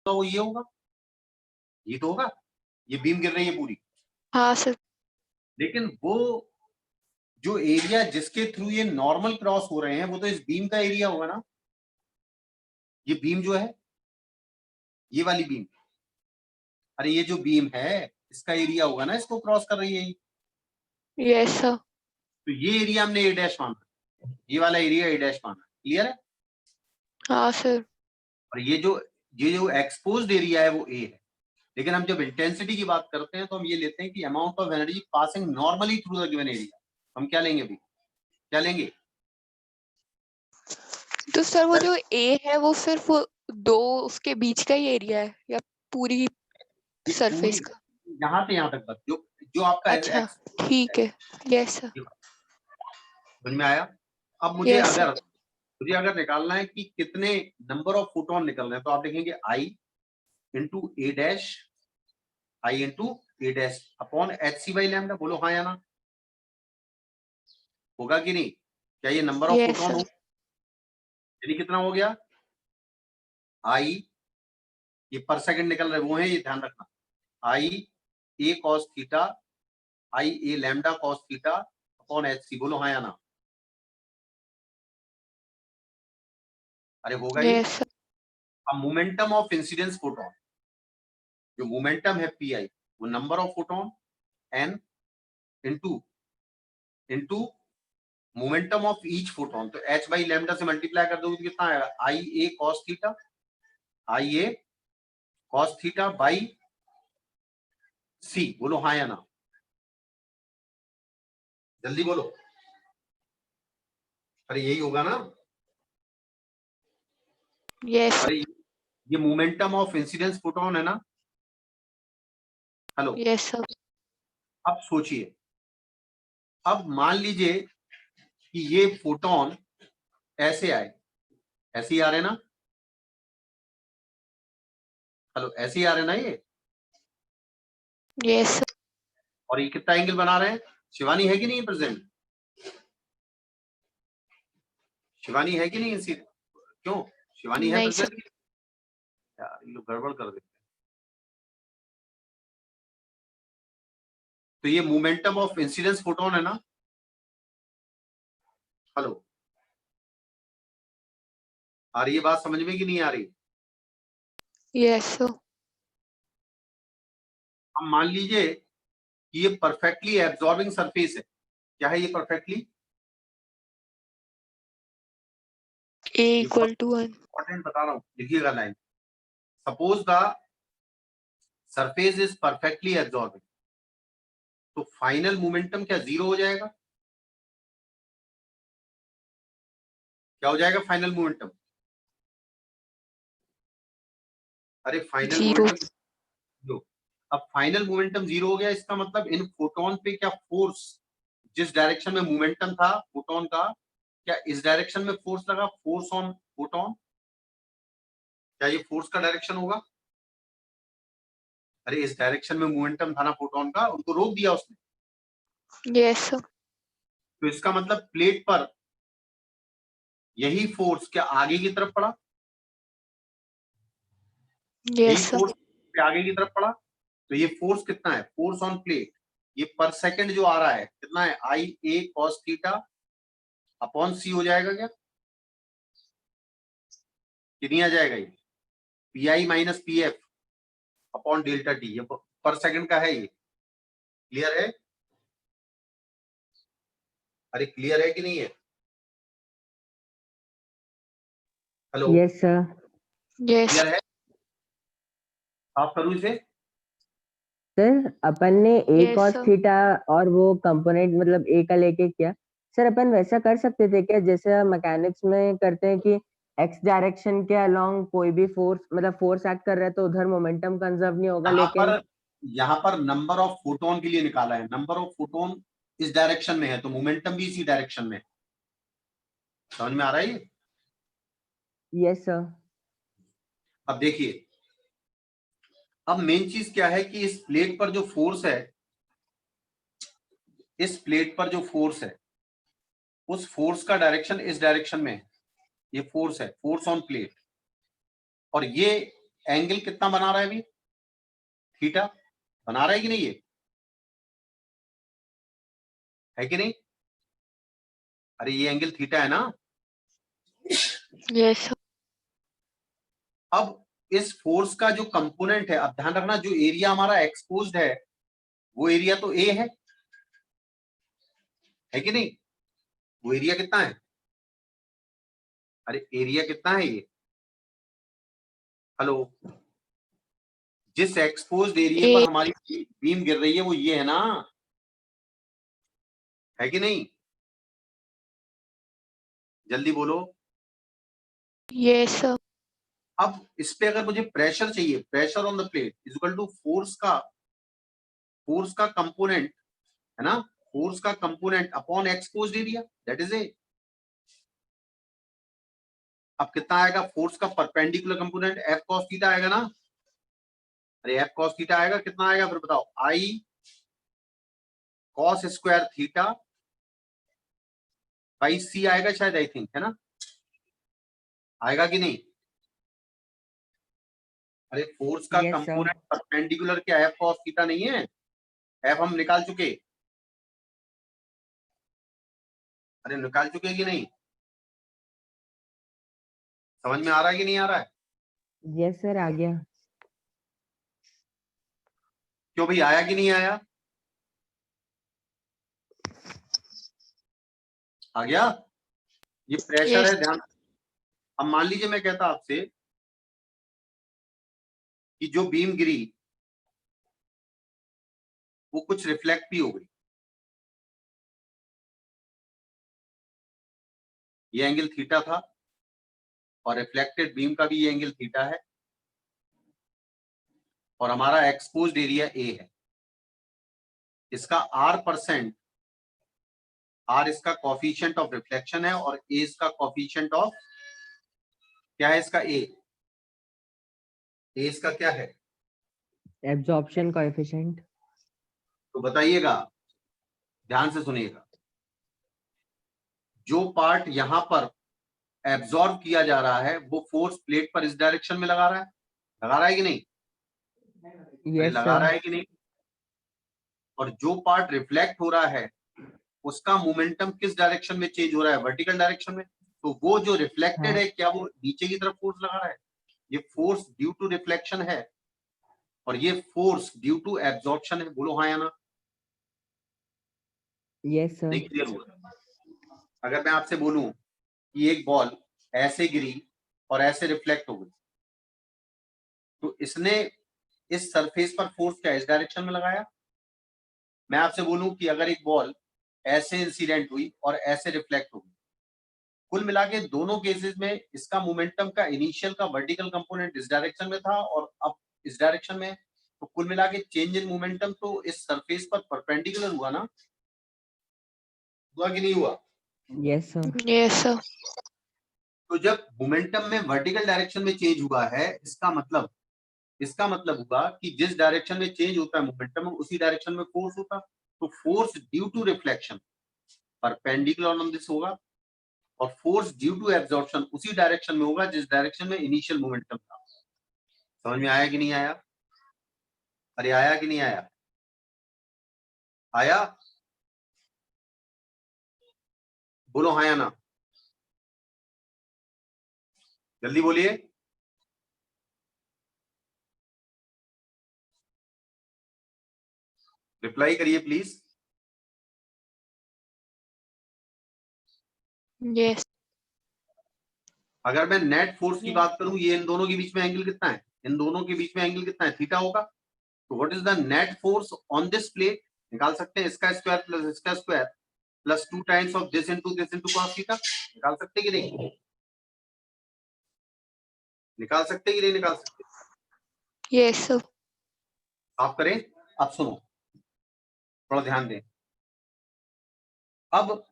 तो वो ये होगा, ये तो होगा, ये बीम गिर रही है पूरी। हाँ सर। लेकिन वो जो एरिया जिसके थ्रू ये नॉर्मल क्रॉस हो रहे हैं वो तो इस बीम का एरिया होगा ना। ये बीम जो है, ये वाली बीम, अरे ये जो बीम है इसका एरिया होगा ना, इसको क्रॉस कर रही है ये। Yes sir. तो ये एरिया हमने ए डैश माना, ये वाला एरिया ए डैश माना, क्लियर है। हाँ सर। और ये जो एक्सपोज्ड एरिया है वो ए है। लेकिन हम जब इंटेंसिटी की बात करते हैं तो हम ये लेते हैं कि amount of energy passing normally through the given area. हम क्या लेंगे अभी, क्या लेंगे? तो सर वो जो ए है वो सिर्फ दो उसके बीच का ही एरिया है या पूरी सरफेस पूरी का? यहाँ से यहाँ तक बस, जो जो आपका अच्छा एक्स, ठीक है। Yes sir. समझ में आया। अब यस सर। मुझे अगर निकालना है कि कितने नंबर ऑफ फोटोन निकल रहे हैं, तो आप देखेंगे I into a dash, I into a dash upon h c by lambda. बोलो हाँ या ना, होगा कि नहीं? क्या ये नंबर ऑफ यस फोटोन हो, सर। यानी कितना हो गया आई, ये पर सेकंड निकल रहे वो है, ये ध्यान रखना। I a cos theta, I a lambda cos theta upon h c. बोलो हाँ या ना, अरे होगा ये। Yes sir. अब मोमेंटम ऑफ इंसिडेंस फोटोन, जो मोमेंटम है पी आई, वो number of photon n into into momentum of each photon. तो एच बाई लैम्डा से मल्टीप्लाई कर दोगे तो कितना आएगा, I a cos theta, I a cos theta by c. बोलो हाँ या ना, जल्दी बोलो। अरे यही होगा ना। यस। अरे ये मोमेंटम ऑफ इंसिडेंस फोटोन है ना। Hello, yes sir. अब सोचिए, अब मान लीजिए कि ये फोटोन ऐसे आए, ऐसे ही आ रहे ना। हेलो, ऐसे ही आ रहे ना ये, यस सर। और ये कितना एंगल बना रहे हैं? शिवानी है कि नहीं प्रेजेंट? शिवानी है कि नहीं इसी, क्यों शिवानी है नहीं सर। प्रेजेंट? यार ये लोग गड़बड़ कर देते हैं। तो ये मोमेंटम ऑफ इंसिडेंस फोटोन है ना। हेलो, आ रही है बात समझ में कि नहीं आ रही? Yes sir. अब मान लीजिए कि ये परफेक्टली एब्जॉर्बिंग सरफेस है। क्या है ये परफेक्टली? ए ये इक्वल टू 1। इंपॉर्टेंट बता रहा हूँ, लिखिएगा line. Suppose the surface is perfectly absorbing, तो फाइनल मोमेंटम क्या जीरो हो जाएगा? क्या हो जाएगा फाइनल मोमेंटम? अरे फाइनल जीरो। Momentum zero. अब फाइनल मोमेंटम जीरो हो गया, इसका मतलब इन फोटोन पे क्या फोर्स, जिस डायरेक्शन में मोमेंटम था फोटोन का, क्या इस डायरेक्शन में फोर्स लगा, फोर्स ऑन फोटोन? क्या ये फोर्स का डायरेक्शन होगा? अरे इस डायरेक्शन में मोमेंटम था ना फोटोन का, उनको रोक दिया उसने। Yes sir. तो इसका मतलब प्लेट पर यही फोर्स क्या आगे की तरफ पड़ा? यही यस सर। फोर्स आगे की तरफ पड़ा। तो ये फोर्स कितना है, फोर्स ऑन प्लेट, ये पर सेकंड जो आ रहा है कितना है, I a cos theta upon सी हो जाएगा क्या? कितनी आ जाएगा ये, P I minus P F upon delta T. ये पर सेकंड का है, ये क्लियर है? अरे क्लियर है कि नहीं है? Hello, yes sir. Yes. Clear है? आप करूँ इसे? सर अपन ने ए यस कॉस सर। थीटा और वो कंपोनेंट मतलब ए का लेके किया। सर अपन वैसा कर सकते थे क्या जैसे मैकेनिक्स में करते हैं कि एक्स डायरेक्शन के अलोंग कोई भी फोर्स मतलब फोर्स एक्ट कर रहा है तो उधर मोमेंटम कंजर्व नहीं होगा, यहाँ लेकिन पर यहाँ पर नंबर ऑफ फोटोन के लिए निकाला है, नंबर ऑफ फोटोन इस डायरेक्शन में है तो मोमेंटम भी इसी डायरेक्शन में है। समझ में आ रहा है ये? Yes sir. अब देखिए, अब मेन चीज क्या है कि इस प्लेट पर जो फोर्स है, इस प्लेट पर जो फोर्स है उस फोर्स का डायरेक्शन इस डायरेक्शन में है। ये फोर्स है, फोर्स ऑन प्लेट, और ये एंगल कितना बना रहा है अभी? थीटा बना रहा है कि नहीं? ये है कि नहीं? अरे ये एंगल थीटा है ना। Yes sir. अब इस फोर्स का जो कंपोनेंट है, अब ध्यान रखना, जो एरिया हमारा एक्सपोज्ड है वो एरिया तो ए है कि नहीं? वो एरिया कितना है? अरे एरिया कितना है ये? हेलो, जिस एक्सपोज्ड एरिया पर ए हमारी बीम गिर रही है वो ये है ना, है कि नहीं? जल्दी बोलो। Yes sir. अब इस पे अगर मुझे प्रेशर चाहिए, pressure on the plate is equal to force का कंपोनेंट, है ना, फोर्स का component upon exposed area, that is a. अब कितना आएगा? फोर्स का perpendicular component f cos theta आएगा ना। अरे एफ कॉस थीटा आएगा, कितना आएगा फिर बताओ? I cos square theta by सी आएगा शायद, आई थिंक, है ना? आएगा कि नहीं? अरे फोर्स का Yes, sir. कंपोनेंट परपेंडिकुलर क्या एफ कॉस थीटा नहीं है? एफ हम निकाल चुके। अरे निकाल चुके कि नहीं? समझ में आ रहा है कि नहीं आ रहा है? Yes, sir, आ गया. क्यों भाई, आया कि नहीं आया? आ गया। ये प्रेशर है, यस ध्यान। अब मान लीजिए मैं कहता आपसे कि जो बीम गिरी वो कुछ रिफ्लेक्ट भी हो गई, ये एंगल थीटा था और रिफ्लेक्टेड बीम का भी ये एंगल थीटा है और हमारा एक्सपोज्ड एरिया ए है। इसका R%, R इसका कोफिशिएंट ऑफ रिफ्लेक्शन है और ए इसका कोफिशिएंट ऑफ क्या है? इसका ए इसका क्या है? Absorption coefficient. तो बताइएगा, ध्यान से सुनिएगा। जो पार्ट यहां पर एब्जॉर्ब किया जा रहा है वो फोर्स प्लेट पर इस डायरेक्शन में लगा रहा है कि नहीं? अरे Yes, लगा रहा sir. है कि नहीं? और जो पार्ट रिफ्लेक्ट हो रहा है उसका मोमेंटम किस डायरेक्शन में चेंज हो रहा है? वर्टिकल डायरेक्शन में। तो वो जो रिफ्लेक्टेड हाँ. है, क्या वो नीचे की तरफ फोर्स लगा रहा है? ये फोर्स ड्यू टू रिफ्लेक्शन है और ये फोर्स ड्यू टू एब्जॉर्प्शन है। बोलो हाँ या ना? Yes, sir. नहीं क्लियर हुआ? अगर मैं आपसे बोलूं कि एक बॉल ऐसे गिरी और ऐसे रिफ्लेक्ट हो गई, तो इसने इस सरफेस पर फोर्स क्या इस डायरेक्शन में लगाया? मैं आपसे बोलूं कि अगर एक बॉल ऐसे इंसिडेंट हुई और ऐसे रिफ्लेक्ट हो गई, कुल मिला के दोनों केसेस में इसका मोमेंटम का इनिशियल का वर्टिकल कंपोनेंट इस डायरेक्शन में था और अब इस डायरेक्शन में, तो कुल मिला के चेंज इन मोमेंटम तो इस सरफेस पर परपेंडिकुलर हुआ ना? हुआ कि नहीं हुआ? Yes, sir. Yes sir. तो जब मोमेंटम में वर्टिकल डायरेक्शन में चेंज हुआ है, इसका मतलब हुआ कि जिस डायरेक्शन में चेंज होता है मोमेंटम, उसी डायरेक्शन में फोर्स होता। तो force due to reflection perpendicular on this होगा और फोर्स ड्यू टू एब्जॉर्प्शन उसी डायरेक्शन में होगा जिस डायरेक्शन में इनिशियल मोमेंटम था। समझ में आया कि नहीं आया? अरे आया कि नहीं आया? आया? बोलो हाँ या ना, जल्दी बोलिए। रिप्लाई करिए प्लीज। यस अगर मैं नेट फोर्स की बात करूं, ये इन दोनों के बीच में एंगल कितना है? इन दोनों के बीच में एंगल कितना है? थीटा होगा। तो what is the net force on this plate? निकाल सकते हैं, इसका स्क्वायर प्लस इसका square plus 2 times of this into cos theta. निकाल सकते कि नहीं? निकाल सकते कि नहीं निकाल सकते? Yes sir. आप करें। अब सुनो, थोड़ा ध्यान दें। अब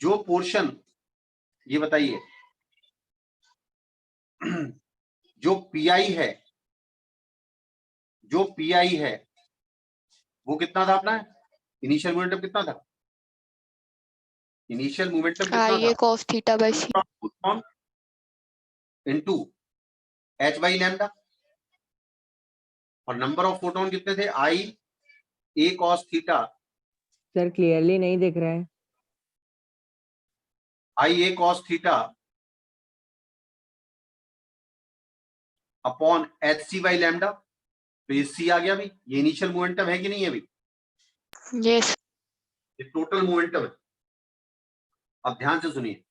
जो पोर्शन, ये बताइए, जो पीआई है, जो पीआई है वो कितना था अपना? इनिशियल मोमेंटम कितना था? इनिशियल मोमेंटम कितना आई ए था? cos theta by c photon into h by lambda, और नंबर ऑफ फोटोन कितने थे? I a cos theta, sir clearly नहीं दिख रहा है। I a cos theta upon h c by lambda. तो ये सी आ गया भाई, ये इनिशियल मोमेंटम है कि नहीं है भाई? यस ये टोटल मोमेंटम है। अब ध्यान से सुनिए,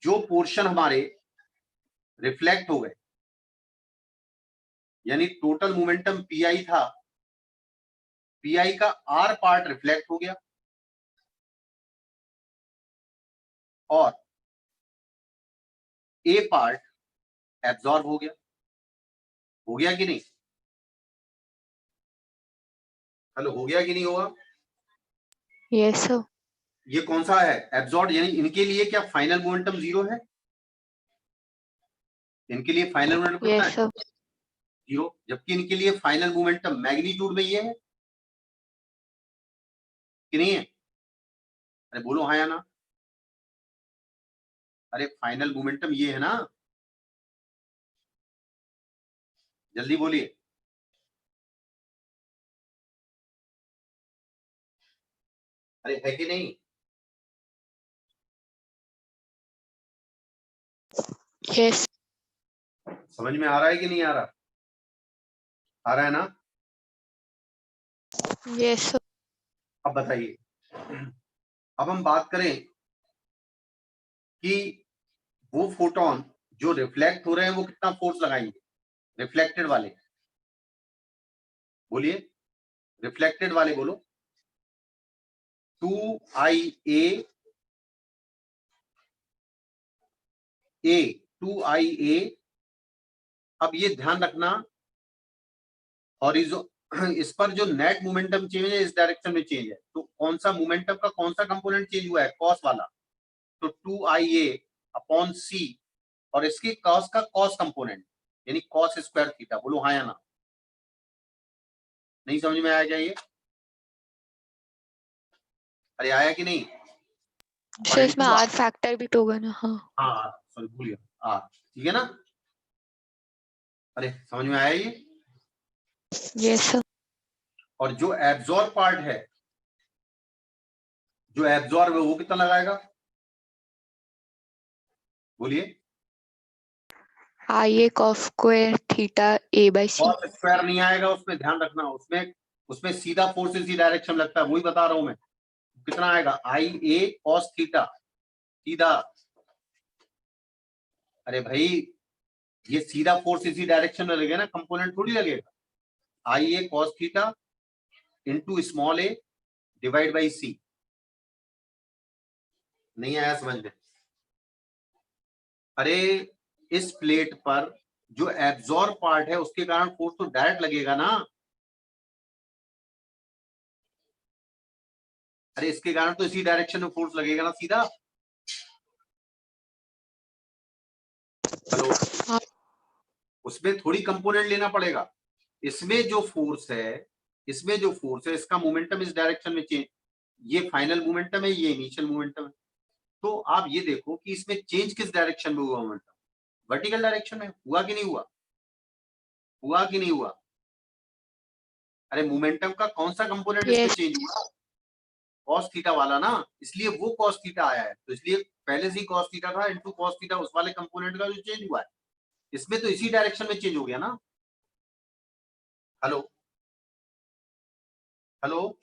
जो पोर्शन हमारे रिफ्लेक्ट हो गए, यानी टोटल मोमेंटम पी आई था, पी आई का आर पार्ट रिफ्लेक्ट हो गया और ए पार्ट एब्जॉर्ब हो गया। हो गया कि नहीं? हेलो, हो गया कि नहीं होगा? यस सर ये कौन सा है? एब्जॉर्ब, यानी इनके लिए क्या फाइनल मोमेंटम 0 है? इनके लिए फाइनल मोमेंटम कितना यस है? सर 0, जबकि इनके लिए फाइनल मोमेंटम मैग्नीट्यूड में ये है कि नहीं है? अरे बोलो हाँ या ना। अरे फाइनल मोमेंटम ये है ना, जल्दी बोलिए। अरे है कि नहीं? यस समझ में आ रहा है कि नहीं आ रहा? आ रहा है ना? यस सर अब बताइए, अब हम बात करें कि वो फोटोन जो रिफ्लेक्ट हो रहे हैं वो कितना फोर्स लगाएंगे? रिफ्लेक्टेड वाले बोलिए, रिफ्लेक्टेड वाले बोलो। 2IA ए 2IA। अब ये ध्यान रखना, हॉरिजो इस पर जो नेट मोमेंटम चेंज है इस डायरेक्शन में चेंज है, तो कौन सा मोमेंटम का कौन सा कंपोनेंट चेंज हुआ है? कॉस वाला। तो 2IA अपॉन सी, और इसकी कॉस का कॉस कंपोनेंट यानी कॉस स्क्वायर थीटा। बोलो हाँ या ना। नहीं समझ में आया क्या ये? अरे आया कि नहीं? सर और इसमें into आर फैक्टर भी तो होगा ना हाँ हाँ सॉरी भूल गया, ठीक है ना? अरे समझ में आया ये? यस सर और जो एब्जॉर्ब पार्ट है, जो एब्जॉर्ब है वो कितना लगाएगा? बोलिए। आई ए cos स्क्वायर थीटा ए बाय सी कॉस स्क्वायर नहीं आएगा उसमें, ध्यान रखना। उसमें उसमें सीधा फोर्स इसी डायरेक्शन लगता है, वही बता रहा हूं मैं। कितना आएगा? आई ए कॉस थीटा सीधा। अरे भाई, ये सीधा फोर्स इसी डायरेक्शन में लगेगा ना, कंपोनेंट थोड़ी लगेगा। I a cos theta into small a divide by c. नहीं आया समझ में? अरे इस प्लेट पर जो एब्जॉर्ब पार्ट है उसके कारण फोर्स तो डायरेक्ट लगेगा ना। अरे इसके कारण तो इसी डायरेक्शन में फोर्स लगेगा ना सीधा। हेलो, हाँ उसमें थोड़ी कंपोनेंट लेना पड़ेगा। इसमें जो फोर्स है, इसमें जो फोर्स है, इसका मोमेंटम इस डायरेक्शन में चेंज, ये फाइनल मोमेंटम है, ये इनिशियल मोमेंटम है। तो आप ये देखो कि इसमें चेंज किस डायरेक्शन में हुआ? मोमेंटम वर्टिकल डायरेक्शन में हुआ कि नहीं हुआ? हुआ कि नहीं हुआ? अरे मोमेंटम का कौन सा कंपोनेंट इसमें यस चेंज हुआ? कॉस थीटा वाला ना, इसलिए वो कॉस थीटा आया है। तो इसलिए पहले से ही कॉस थीटा था, इनटू कॉस थीटा उस वाले कंपोनेंट का जो चेंज हुआ है, इसमें तो इसी डायरेक्शन में चेंज हो गया ना। हेलो हेलो,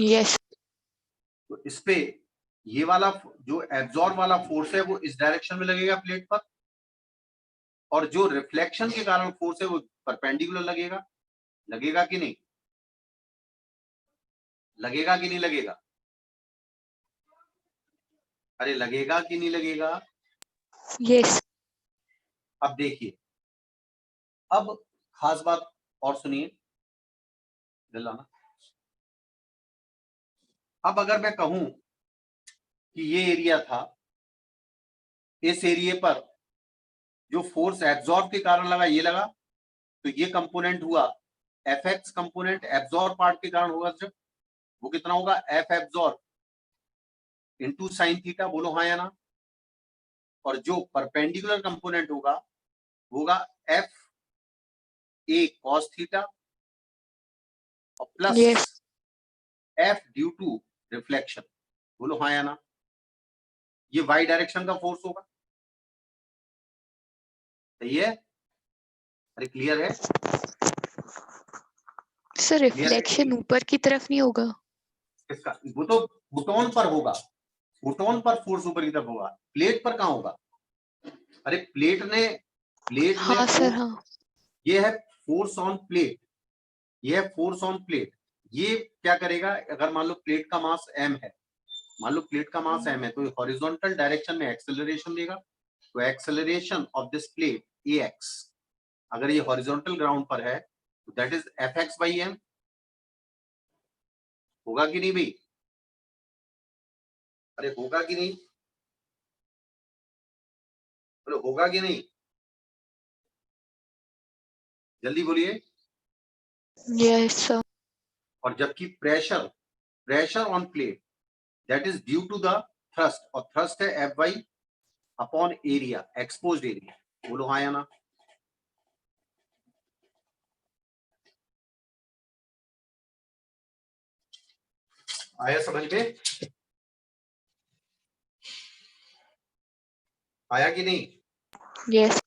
यस तो इस पे ये वाला जो एब्जॉर्ब वाला फोर्स है वो इस डायरेक्शन में लगेगा प्लेट पर, और जो रिफ्लेक्शन के कारण फोर्स है वो परपेंडिकुलर लगेगा। लगेगा कि नहीं? लगेगा कि नहीं लगेगा? अरे लगेगा कि नहीं लगेगा? यस अब देखिए, अब खास बात और सुनिए, दिलाना। अब अगर मैं कहूं कि ये एरिया था, इस एरिया पर जो फोर्स एब्जॉर्ब के कारण लगा ये लगा, तो ये कंपोनेंट हुआ f x component absorb part के कारण होगा जब, वो कितना होगा, f absorb into sine theta, बोलो हाँ या ना। और जो परपेंडिकुलर कंपोनेंट होगा एफ ए कॉस थीटा और plus Yes. F due to reflection, बोलो हाँ या ना। ये वाई डायरेक्शन का फोर्स होगा, सही है? अरे क्लियर है? सर रिफ्लेक्शन ऊपर की तरफ नहीं होगा? इसका वो तो फोटोन पर होगा, फोटोन पर फोर्स ऊपर की तरफ होगा, प्लेट पर कहाँ होगा? अरे प्लेट ने हाँ सर हाँ। ये है फोर्स ऑन प्लेट, ये है फोर्स ऑन प्लेट। ये क्या करेगा, अगर मान लो प्लेट का मास m है, मान लो प्लेट का मास m है, तो हॉरिजॉन्टल डायरेक्शन में एक्सेलरेशन देगा। तो acceleration of this plate ax, अगर ये हॉरिजॉन्टल ग्राउंड पर है तो that is fx by m, होगा कि नहीं भाई? अरे होगा कि नहीं? अरे होगा कि नहीं? जल्दी बोलिए। Yes sir. और जबकि pressure on plate that is due to the thrust, और थ्रस्ट है f y upon area, exposed area, बोलो हाँ या ना। आया समझ में? आया कि नहीं? यस।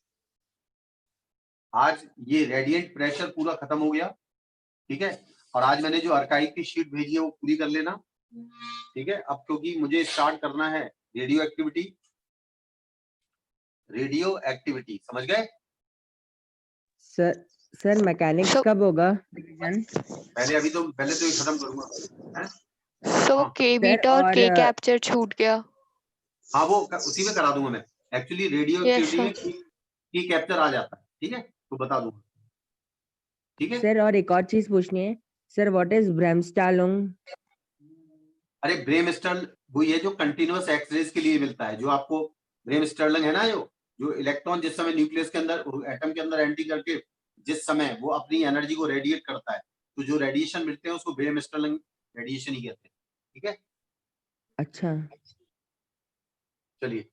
आज ये रेडिएंट प्रेशर पूरा खत्म हो गया, ठीक है। और आज मैंने जो आर्काइव की शीट भेजी है वो पूरी कर लेना, ठीक है। अब क्योंकि मुझे स्टार्ट करना है रेडियो एक्टिविटी, समझ गए? सर मैकेनिक्स So- कब होगा रिवीजन? पहले तो ये खत्म करूंगा, हैं? सो हाँ। के बीटा और और के कैप्चर छूट गया। हाँ वो उसी में करा दूंगा मैं, एक्चुअली रेडियो Yes, एक्टिविटी में sir. की कैप्चर आ जाता है, ठीक है, तो बता दूंगा, ठीक है। सर और एक और चीज पूछनी है सर, व्हाट इज ब्रेमस्टालोंग? अरे ब्रेमस्टर्ल वही है जो कंटिन्यूअस एक्सरेज के लिए मिलता है, जो आपको ब्रेमस्टर्लिंग है ना, जो इलेक्ट्रॉन जिस समय न्यूक्लियस के अंदर एटम के अंदर एंट्री करके जिस समय वो अपनी एनर्जी को रेडिएट करता है, तो जो रेडिएशन मिलते हैं उसको ब्रेमस्टर्लिंग रेडिएशन ही कहते हैं, ठीक है। अच्छा। चलिए